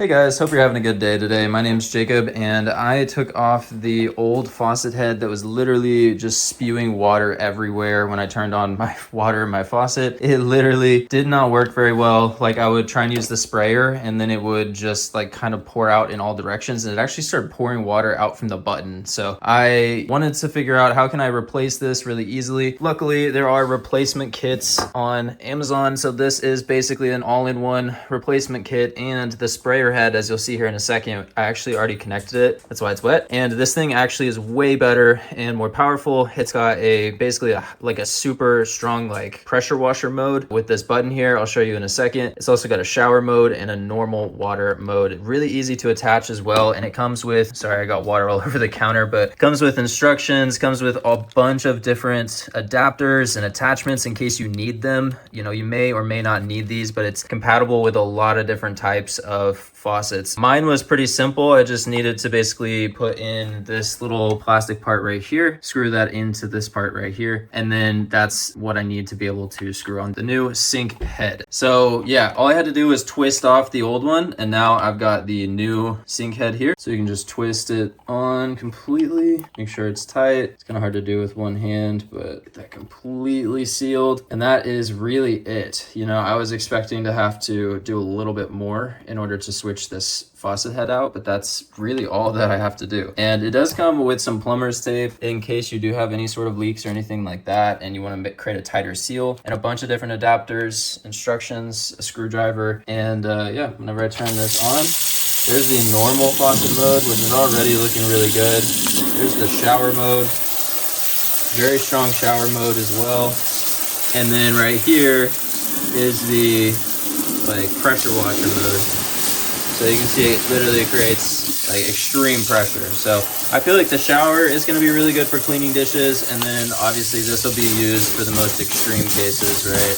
Hey guys, hope you're having a good day today. My name's Jacob and I took off the old faucet head that was literally just spewing water everywhere when I turned on my water in my faucet. It literally did not work very well. Like I would try and use the sprayer and then it would just like kind of pour out in all directions, and it actually started pouring water out from the button. So I wanted to figure out how can I replace this really easily. Luckily, there are replacement kits on Amazon. So this is basically an all-in-one replacement kit, and the sprayer head, as you'll see here in a second, I actually already connected it. That's why it's wet. And this thing actually is way better and more powerful. It's got basically a super strong like pressure washer mode with this button here. I'll show you in a second. It's also got a shower mode and a normal water mode. Really easy to attach as well. And it comes with, sorry, I got water all over the counter, but it comes with instructions, comes with a bunch of different adapters and attachments in case you need them. You know, you may or may not need these, but it's compatible with a lot of different types of faucets. Mine was pretty simple. I just needed to basically put in this little plastic part right here, screw that into this part right here, and then that's what I need to be able to screw on the new sink head. So yeah, all I had to do was twist off the old one, and now I've got the new sink head here. So you can just twist it on completely, make sure it's tight. It's kind of hard to do with one hand, but get that completely sealed. And that is really it. You know, I was expecting to have to do a little bit more in order to switch this faucet head out, but that's really all that I have to do. And it does come with some plumber's tape in case you do have any sort of leaks or anything like that and you want to create a tighter seal, and a bunch of different adapters, instructions, a screwdriver, and yeah, whenever I turn this on, there's the normal faucet mode, which is already looking really good. There's the shower mode, very strong shower mode as well. And then right here is the like pressure washer mode. So you can see it literally creates like extreme pressure. So I feel like the shower is going to be really good for cleaning dishes. And then obviously this will be used for the most extreme cases, right?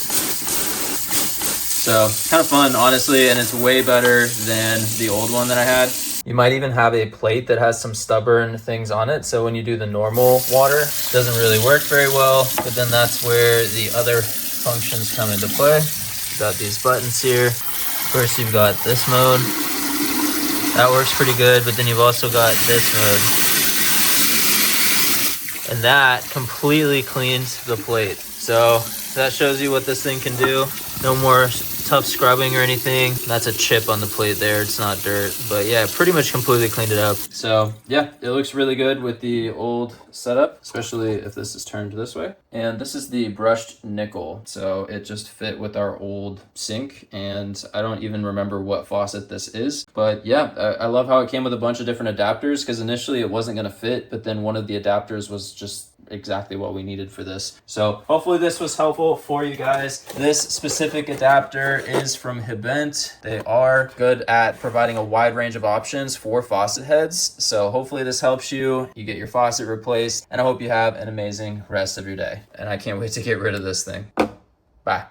So kind of fun, honestly. And it's way better than the old one that I had. You might even have a plate that has some stubborn things on it. So when you do the normal water, it doesn't really work very well. But then that's where the other functions come into play. You've got these buttons here. First, you've got this mode. That works pretty good, but then you've also got this mode. And that completely cleans the plate. So that shows you what this thing can do. No more tough scrubbing or anything. That's a chip on the plate there. It's not dirt, but yeah, pretty much completely cleaned it up. So yeah, it looks really good with the old setup, especially if this is turned this way. And this is the brushed nickel. So it just fit with our old sink, and I don't even remember what faucet this is, but yeah, I love how it came with a bunch of different adapters, because initially it wasn't going to fit, but then one of the adapters was just exactly what we needed for this. So hopefully this was helpful for you guys. This specific adapter is from Hibbent. They are good at providing a wide range of options for faucet heads. So hopefully this helps you. You get your faucet replaced, and I hope you have an amazing rest of your day. And I can't wait to get rid of this thing. Bye.